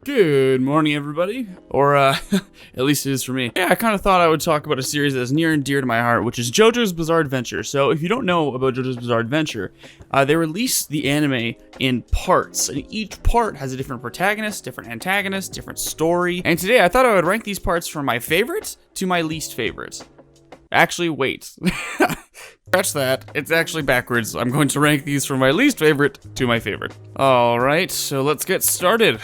Good morning, everybody. Or, at least it is for me. Yeah, I kind of thought I would talk about a series that is near and dear to my heart, which is JoJo's Bizarre Adventure. So, if you don't know about JoJo's Bizarre Adventure, they released the anime in parts, and each part has a different protagonist, different antagonist, different story. And today, I thought I would rank these parts from my favorite to my least favorite. Actually, wait. Scratch that. It's actually backwards. I'm going to rank these from my least favorite to my favorite. Alright, so let's get started.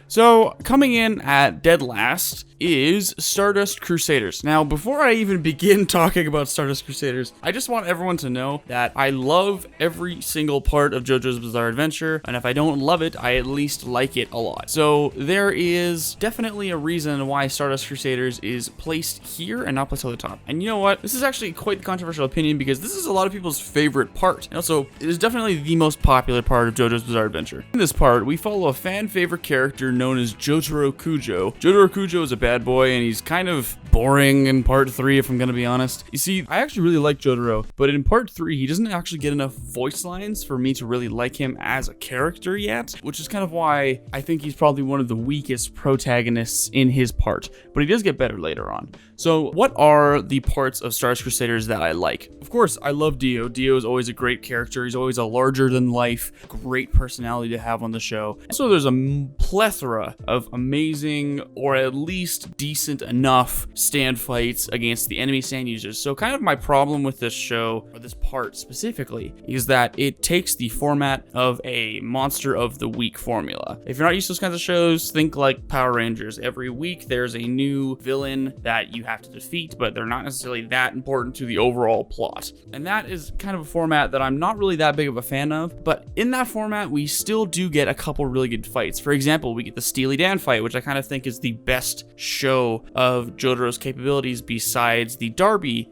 So, coming in at dead last is Stardust Crusaders. Now, before I even begin talking about Stardust Crusaders, I just want everyone to know that I love every single part of JoJo's Bizarre Adventure, and if I don't love it, I at least like it a lot. So, there is definitely a reason why Stardust Crusaders is placed here and not placed at the top. And you know what? This is actually quite the controversial opinion because this is a lot of people's favorite part. And also, it is definitely the most popular part of JoJo's Bizarre Adventure. In this part, we follow a fan-favorite character known as Jotaro Kujo. Jotaro Kujo is a bad boy, and he's kind of boring in part 3, if I'm gonna be honest. You see, I actually really like Jotaro, but in part 3, he doesn't actually get enough voice lines for me to really like him as a character yet, which is kind of why I think he's probably one of the weakest protagonists in his part, but he does get better later on. So, what are the parts of Stardust Crusaders that I like? Of course, I love Dio. Dio is always a great character. He's always a larger-than-life, great personality to have on the show. Also, there's a plethora of amazing, or at least decent enough, stand fights against the enemy stand users. So, kind of my problem with this show, or this part specifically, is that it takes the format of a Monster of the Week formula. If you're not used to those kinds of shows, think like Power Rangers. Every week, there's a new villain that you have to defeat, but they're not necessarily that important to the overall plot. And that is kind of a format that I'm not really that big of a fan of, but in that format, we still do get a couple really good fights. For example, we get the Steely Dan fight, which I kind of think is the best show of Jotaro's capabilities besides the Derby.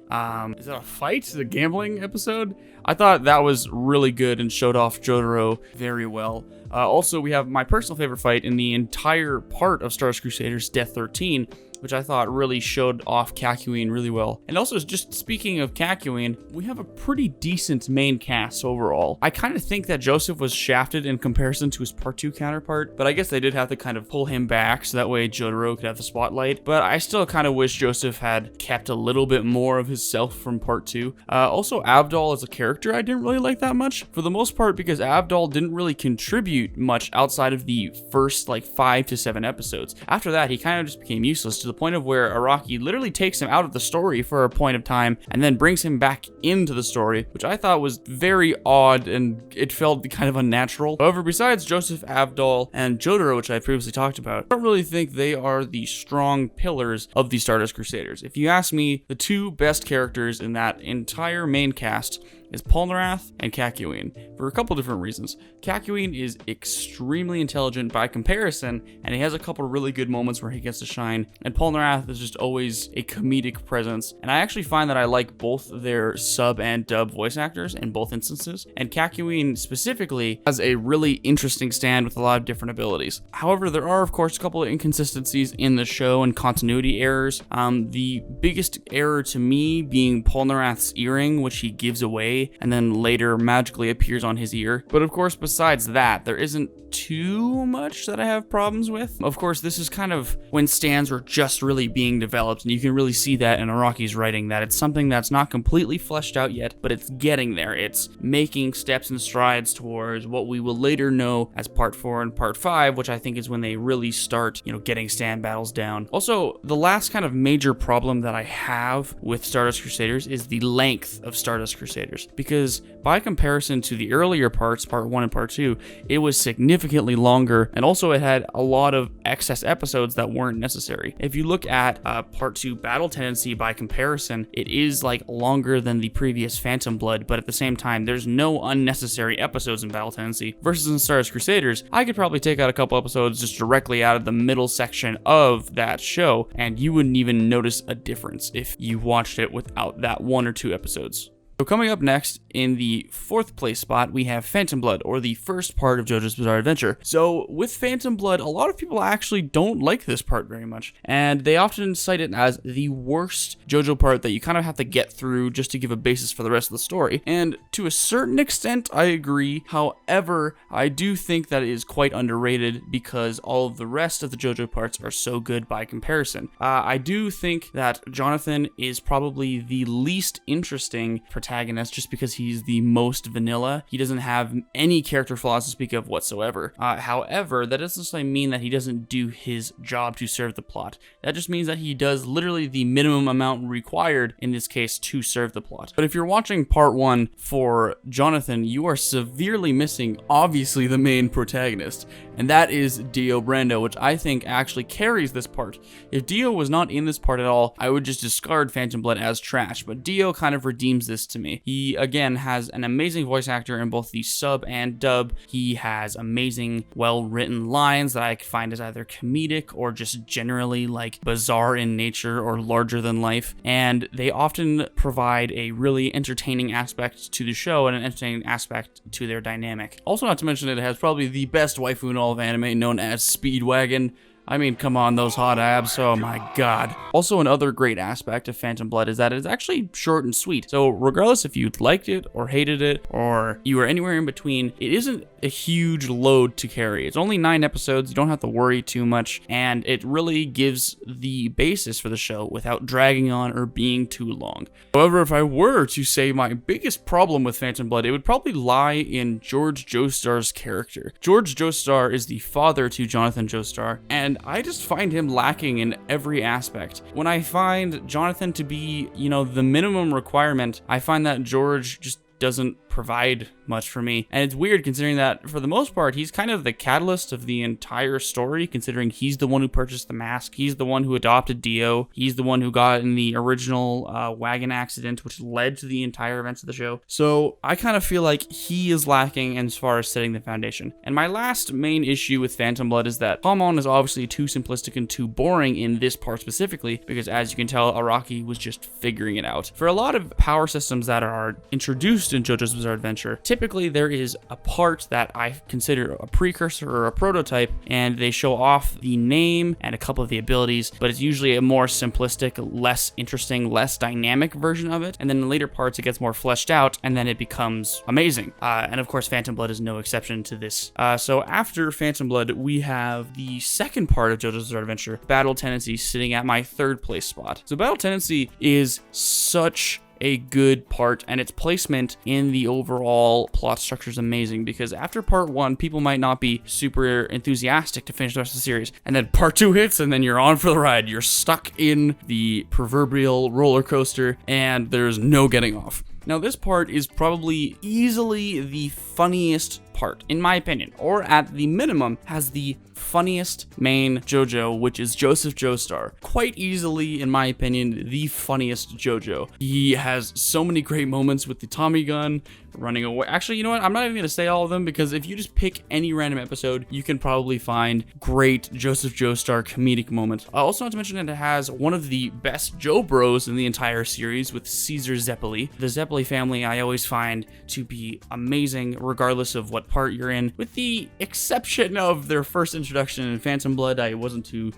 Is that a fight? The gambling episode? I thought that was really good and showed off Jotaro very well. Also, we have my personal favorite fight in the entire part of Stardust Crusaders, Death 13, which I thought really showed off Kakyoin really well. And also, just speaking of Kakyoin, we have a pretty decent main cast overall. I kind of think that Joseph was shafted in comparison to his part 2 counterpart, but I guess they did have to kind of pull him back so that way Jotaro could have the spotlight. But I still kind of wish Joseph had kept a little bit more of his self from part 2. Also, Abdal as a character, I didn't really like that much, for the most part, because Abdal didn't really contribute much outside of the first, 5 to 7 episodes. After that, he kind of just became useless to the point of where Araki literally takes him out of the story for a point of time and then brings him back into the story, which I thought was very odd and it felt kind of unnatural. However, besides Joseph, Abdal, and Jotaro, which I previously talked about, I don't really think they are the strong pillars of the Stardust Crusaders. If you ask me, the two best characters in that entire main cast is Polnareff and Kakyoin, for a couple different reasons. Kakyoin is extremely intelligent by comparison, and he has a couple really good moments where he gets to shine, and Polnareff is just always a comedic presence, and I actually find that I like both their sub and dub voice actors in both instances, and Kakyoin specifically has a really interesting stand with a lot of different abilities. However, there are of course a couple of inconsistencies in the show and continuity errors. The biggest error to me being Polnareff's earring, which he gives away and then later magically appears on his ear. But of course, besides that, there isn't too much that I have problems with. Of course, this is kind of when stands were just really being developed, and you can really see that in Araki's writing, that it's something that's not completely fleshed out yet, but it's getting there. It's making steps and strides towards what we will later know as part 4 and part 5, which I think is when they really start, getting stand battles down. Also, the last kind of major problem that I have with Stardust Crusaders is the length of Stardust Crusaders, because by comparison to the earlier parts, part 1 and part 2, it was significantly longer, and also it had a lot of excess episodes that weren't necessary. If you look at part 2 Battle Tendency by comparison, it is longer than the previous Phantom Blood, but at the same time, there's no unnecessary episodes in Battle Tendency. Versus in Stardust Crusaders, I could probably take out a couple episodes just directly out of the middle section of that show, and you wouldn't even notice a difference if you watched it without that 1 or 2 episodes. So coming up next, in the 4th place spot, we have Phantom Blood, or the first part of JoJo's Bizarre Adventure. So with Phantom Blood, a lot of people actually don't like this part very much, and they often cite it as the worst JoJo part that you kind of have to get through just to give a basis for the rest of the story. And to a certain extent, I agree. However, I do think that it is quite underrated because all of the rest of the JoJo parts are so good by comparison. I do think that Jonathan is probably the least interesting protagonist just because he's the most vanilla. He doesn't have any character flaws to speak of whatsoever. However, that doesn't necessarily mean that he doesn't do his job to serve the plot. That just means that he does literally the minimum amount required, in this case, to serve the plot. But if you're watching part 1 for Jonathan, you are severely missing, obviously, the main protagonist, and that is Dio Brando, which I think actually carries this part. If Dio was not in this part at all, I would just discard Phantom Blood as trash, but Dio kind of redeems this to me. He, again, has an amazing voice actor in both the sub and dub. He has amazing, well-written lines that I find as either comedic or just generally, like, bizarre in nature or larger than life, and they often provide a really entertaining aspect to the show and an entertaining aspect to their dynamic. Also, not to mention, it has probably the best waifu in all of anime, known as Speedwagon. I mean, come on, those hot abs, oh my god. Also, another great aspect of Phantom Blood is that it's actually short and sweet. So regardless if you liked it or hated it or you were anywhere in between, it isn't a huge load to carry. It's only 9 episodes, you don't have to worry too much, and it really gives the basis for the show without dragging on or being too long. However, if I were to say my biggest problem with Phantom Blood, it would probably lie in George Joestar's character. George Joestar is the father to Jonathan Joestar, and I just find him lacking in every aspect. When I find Jonathan to be, the minimum requirement, I find that George just doesn't provide much for me. And it's weird considering that for the most part, he's kind of the catalyst of the entire story, considering he's the one who purchased the mask. He's the one who adopted Dio. He's the one who got in the original wagon accident, which led to the entire events of the show. So I kind of feel like he is lacking as far as setting the foundation. And my last main issue with Phantom Blood is that Palmon is obviously too simplistic and too boring in this part specifically, because as you can tell, Araki was just figuring it out. For a lot of power systems that are introduced in JoJo's Bizarre Adventure, typically there is a part that I consider a precursor or a prototype, and they show off the name and a couple of the abilities, but it's usually a more simplistic, less interesting, less dynamic version of it, and then in later parts it gets more fleshed out, and then it becomes amazing. And of course Phantom Blood is no exception to this. So after Phantom Blood, we have the second part of JoJo's Bizarre Adventure, Battle Tennesse, sitting at my 3rd place spot. So Battle Tennesse is such a good part, and its placement in the overall plot structure is amazing, because after part 1, people might not be super enthusiastic to finish the rest of the series, and then part 2 hits, and then you're on for the ride. You're stuck in the proverbial roller coaster, and there's no getting off. Now, this part is probably easily the funniest part, in my opinion, or at the minimum, has the funniest main JoJo, which is Joseph Joestar. Quite easily, in my opinion, the funniest JoJo. He has so many great moments with the Tommy gun, running away. Actually, you know what? I'm not even going to say all of them, because if you just pick any random episode, you can probably find great Joseph Joestar comedic moments. Also, not to mention that it has one of the best Joe Bros in the entire series with Caesar Zeppeli. The Zeppeli family I always find to be amazing, regardless of what part you're in, with the exception of their first introduction in Phantom Blood. I wasn't too,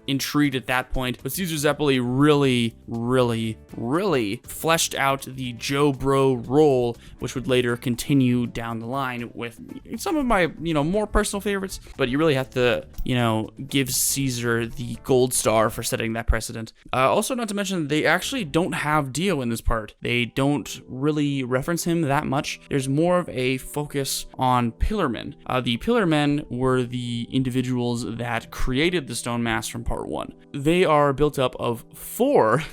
intrigued at that point, but Caesar Zeppeli really fleshed out the Joe Bro role, which would later continue down the line with some of my, more personal favorites, but you really have to, give Caesar the gold star for setting that precedent. Also, not to mention, they actually don't have Dio in this part. They don't really reference him that much. There's more of a focus on Pillarmen. The Pillarmen were the individuals that created the Stone Mask from part 1. They are built up of 4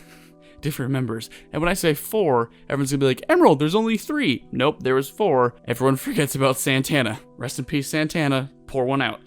different members. And when I say 4, everyone's gonna be like, Emerald, there's only 3. Nope, there was 4. Everyone forgets about Santana. Rest in peace, Santana. Pour one out.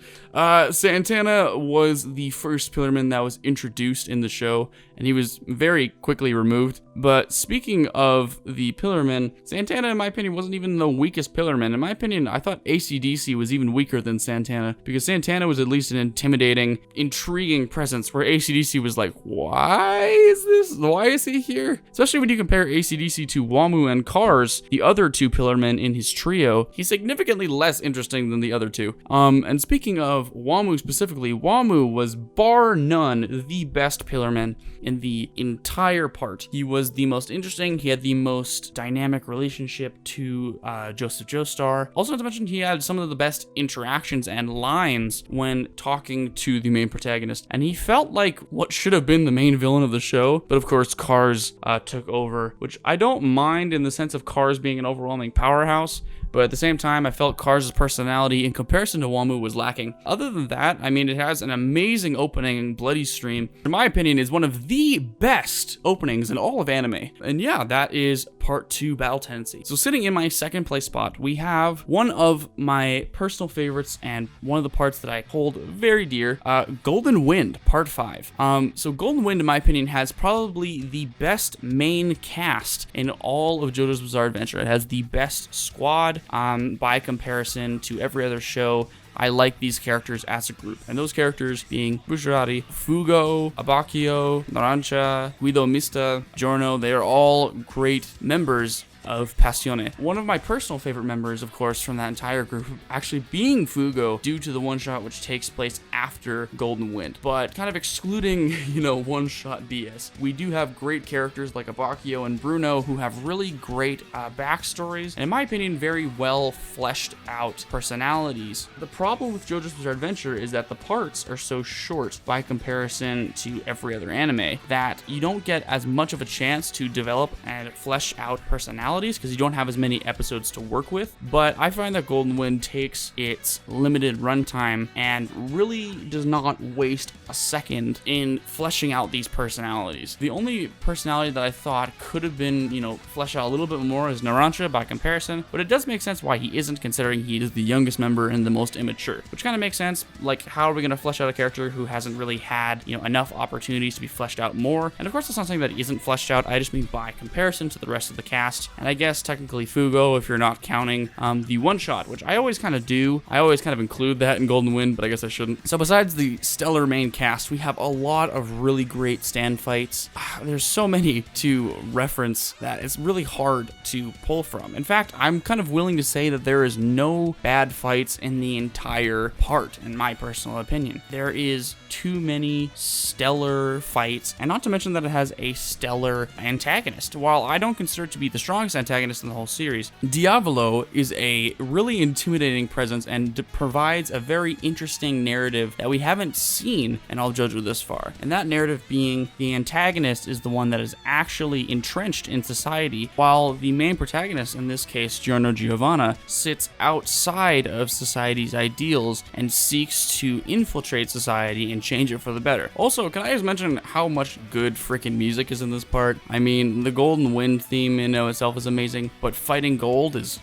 Santana was the first Pillarman that was introduced in the show, and he was very quickly removed. But speaking of the Pillarmen, Santana, in my opinion, wasn't even the weakest Pillarman. In my opinion, I thought AC/DC was even weaker than Santana, because Santana was at least an intimidating, intriguing presence, where AC/DC was like, why is he here? Especially when you compare AC/DC to Wamu and Cars, the other two Pillarmen in his trio. He's significantly less interesting than the other two. And speaking of Wamu specifically, Wamu was bar none the best Pillarman in the entire part. He was the most interesting. He had the most dynamic relationship to Joseph Joestar. Also, not to mention, he had some of the best interactions and lines when talking to the main protagonist. And he felt like what should have been the main villain of the show. But of course, Cars took over, which I don't mind in the sense of Cars being an overwhelming powerhouse. But at the same time, I felt Cars' personality in comparison to Wamu was lacking. Other than that, I mean, it has an amazing opening. Bloody Stream, in my opinion, is one of the best openings in all of anime. And yeah, that is part 2, Battle Tennesse. So sitting in my second place spot, we have one of my personal favorites and one of the parts that I hold very dear, Golden Wind, part 5. So Golden Wind, in my opinion, has probably the best main cast in all of JoJo's Bizarre Adventure. It has the best squad. By comparison to every other show, I like these characters as a group, and those characters being Bushirari, Fugo, Abakio, Narancha, Guido Mista, Giorno. They are all great members of Passione. One of my personal favorite members, of course, from that entire group actually being Fugo, due to the one-shot which takes place after Golden Wind. But kind of excluding, one-shot BS, we do have great characters like Abakio and Bruno who have really great backstories, and in my opinion, very well fleshed out personalities. The problem with JoJo's Bizarre Adventure is that the parts are so short by comparison to every other anime that you don't get as much of a chance to develop and flesh out personalities, because you don't have as many episodes to work with. But I find that Golden Wind takes its limited runtime and really does not waste a second in fleshing out these personalities. The only personality that I thought could have been, fleshed out a little bit more is Narancha by comparison, but it does make sense why he isn't, considering he is the youngest member and the most immature, which kind of makes sense. Like, how are we going to flesh out a character who hasn't really had, enough opportunities to be fleshed out more? And of course, that's not saying that he isn't fleshed out. I just mean by comparison to the rest of the cast. And I guess technically Fugo, if you're not counting the one-shot, which I always kind of do. I always kind of include that in Golden Wind, but I guess I shouldn't. So besides the stellar main cast, we have a lot of really great stand fights. There's so many to reference that it's really hard to pull from. In fact, I'm kind of willing to say that there is no bad fights in the entire part, in my personal opinion. There is too many stellar fights, and not to mention that it has a stellar antagonist. While I don't consider it to be the strongest antagonist in the whole series, Diavolo is a really intimidating presence and provides a very interesting narrative that we haven't seen in all of JoJo this far. And that narrative being the antagonist is the one that is actually entrenched in society, while the main protagonist, in this case Giorno Giovanna, sits outside of society's ideals and seeks to infiltrate society and change it for the better. Also, can I just mention how much good freaking music is in this part? I mean, the Golden Wind theme in itself is amazing, but Fighting Gold is,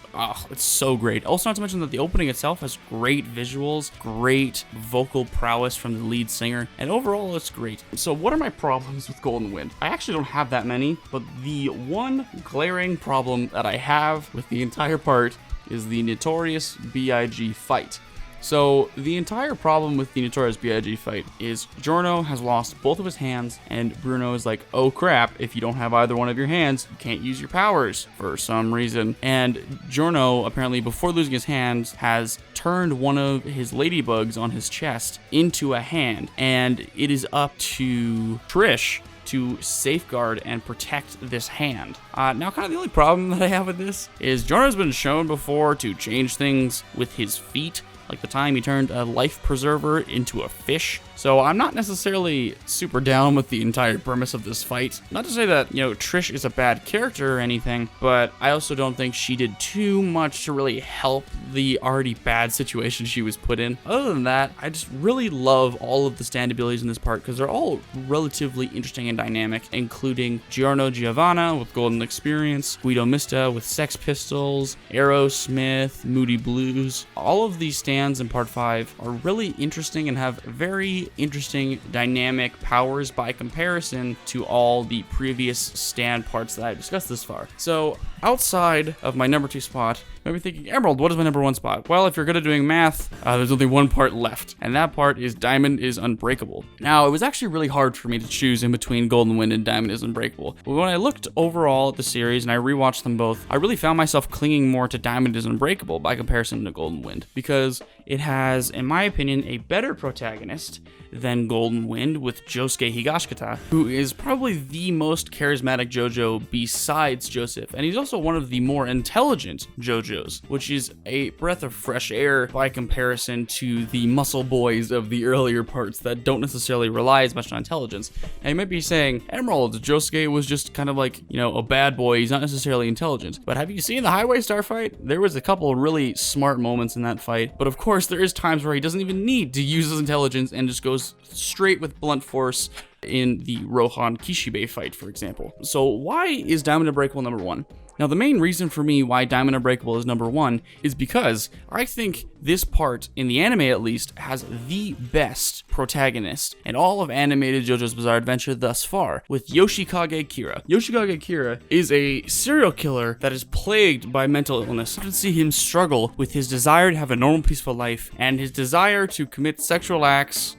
it's so great. Also, not to mention that the opening itself has great visuals, great vocal prowess from the lead singer, and overall it's great. So what are my problems with Golden Wind? I actually don't have that many, but the one glaring problem that I have with the entire part is the Notorious B.I.G. fight. So the entire problem with the Notorious B.I.G. fight is Giorno has lost both of his hands, and Bruno is like, oh crap, if you don't have either one of your hands, you can't use your powers for some reason. And Giorno, apparently before losing his hands, has turned one of his ladybugs on his chest into a hand, and it is up to Trish to safeguard and protect this hand. Now, kind of the only problem that I have with this is Giorno's been shown before to change things with his feet, like the time he turned a life preserver into a fish. So I'm not necessarily super down with the entire premise of this fight. Not to say that, Trish is a bad character or anything, but I also don't think she did too much to really help the already bad situation she was put in. Other than that, I just really love all of the stand abilities in this part because they're all relatively interesting and dynamic, including Giorno Giovanna with Golden Experience, Guido Mista with Sex Pistols, Aerosmith, Moody Blues. All of these stands in part 5 are really interesting and have very interesting dynamic powers by comparison to all the previous stand parts that I've discussed this far. So outside of my number 2 spot, you might be thinking, Emerald, what is my number 1 spot? Well, if you're good at doing math, there's only one part left, and that part is Diamond is Unbreakable. Now, it was actually really hard for me to choose in between Golden Wind and Diamond is Unbreakable, but when I looked overall at the series and I rewatched them both, I really found myself clinging more to Diamond is Unbreakable by comparison to Golden Wind, because it has, in my opinion, a better protagonist than Golden Wind with Josuke Higashikata, who is probably the most charismatic JoJo besides Joseph, and he's also one of the more intelligent JoJos, which is a breath of fresh air by comparison to the muscle boys of the earlier parts that don't necessarily rely as much on intelligence. And you might be saying, Emerald, Josuke was just kind of like, a bad boy, he's not necessarily intelligent. But have you seen the Highway Star fight? There was a couple of really smart moments in that fight, but of course there is times where he doesn't even need to use his intelligence and just goes straight with blunt force in the Rohan Kishibe fight, for example. So why is Diamond Unbreakable number 1? Now, the main reason for me why Diamond Unbreakable is number 1 is because I think this part, in the anime at least, has the best protagonist in all of animated JoJo's Bizarre Adventure thus far, with Yoshikage Kira. Yoshikage Kira is a serial killer that is plagued by mental illness. You can see him struggle with his desire to have a normal, peaceful life, and his desire to commit sexual acts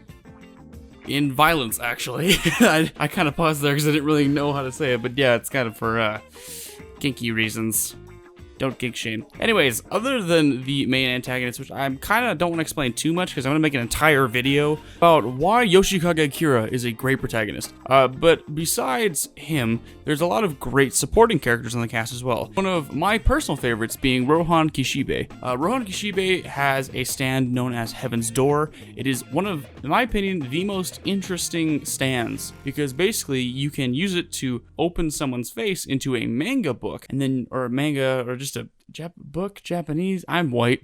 in violence, actually. I kind of paused there because I didn't really know how to say it, but yeah, it's kind of for kinky reasons. Don't kink shame. Anyways, other than the main antagonist, which I kind of don't want to explain too much because I'm going to make an entire video about why Yoshikage Kira is a great protagonist. But besides him, there's a lot of great supporting characters in the cast as well. One of my personal favorites being Rohan Kishibe. Rohan Kishibe has a stand known as Heaven's Door. It is one of, in my opinion, the most interesting stands because basically you can use it to open someone's face into a manga book and then, or a manga, or just a book, Japanese, I'm white.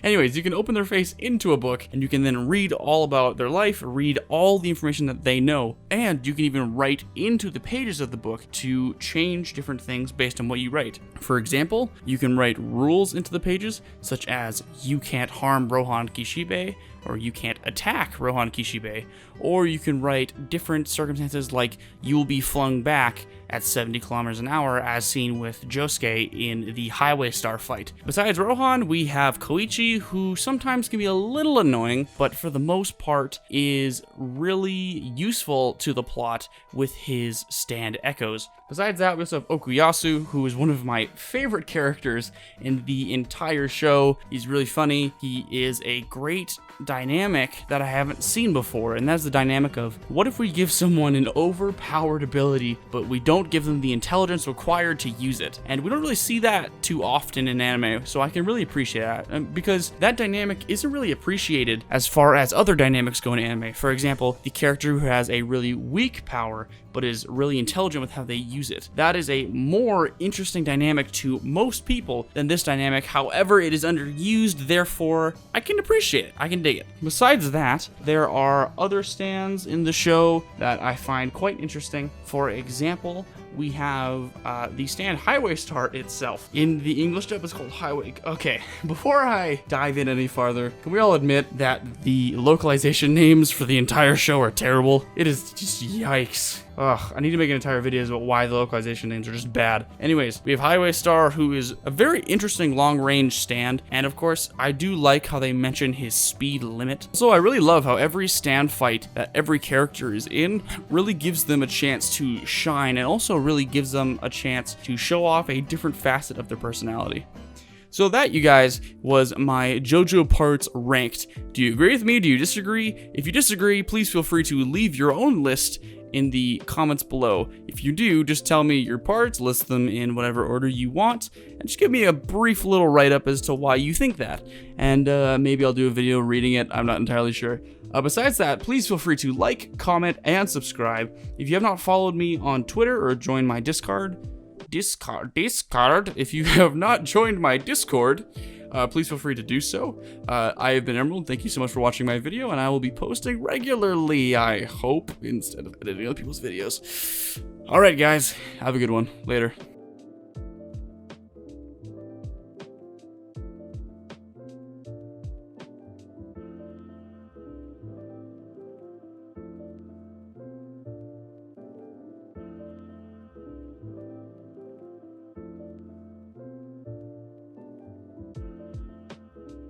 Anyways, you can open their face into a book and you can then read all about their life, read all the information that they know, and you can even write into the pages of the book to change different things based on what you write. For example, you can write rules into the pages, such as you can't harm Rohan Kishibe, or you can't attack Rohan Kishibe, or you can write different circumstances like you'll be flung back at 70 kilometers an hour as seen with Josuke in the Highway Star fight. Besides Rohan, we have Koichi, who sometimes can be a little annoying, but for the most part is really useful to the plot with his stand echoes. Besides that, we also have Okuyasu, who is one of my favorite characters in the entire show. He's really funny. He is a great dynamic that I haven't seen before, and that's the dynamic of what if we give someone an overpowered ability, but we don't give them the intelligence required to use it. And we don't really see that too often in anime, so I can really appreciate that, because that dynamic isn't really appreciated as far as other dynamics go in anime. For example, the character who has a really weak power but is really intelligent with how they use it. That is a more interesting dynamic to most people than this dynamic. However, it is underused, therefore I can appreciate it. I can dig it. Besides that, there are other stands in the show that I find quite interesting. For example, we have the stand Highway Star itself. In the English dub, it's called Highway. Okay, before I dive in any farther, can we all admit that the localization names for the entire show are terrible? It is just yikes. Ugh, I need to make an entire video about why the localization names are just bad. Anyways, we have Highway Star, who is a very interesting long-range stand, and of course, I do like how they mention his speed limit. So I really love how every stand fight that every character is in really gives them a chance to shine, and also really gives them a chance to show off a different facet of their personality. So that, you guys, was my JoJo parts ranked. Do you agree with me? Do you disagree? If you disagree, please feel free to leave your own list in the comments below. If you do, just tell me your parts, list them in whatever order you want, and just give me a brief little write-up as to why you think that. And maybe I'll do a video reading it, I'm not entirely sure. Besides that, please feel free to like, comment, and subscribe. If you have not followed me on Twitter or joined my Discord, if you have not joined my Discord, please feel free to do so. I have been Emerald. Thank you so much for watching my video, and I will be posting regularly, I hope, instead of editing other people's videos. Alright, guys. Have a good one. Later.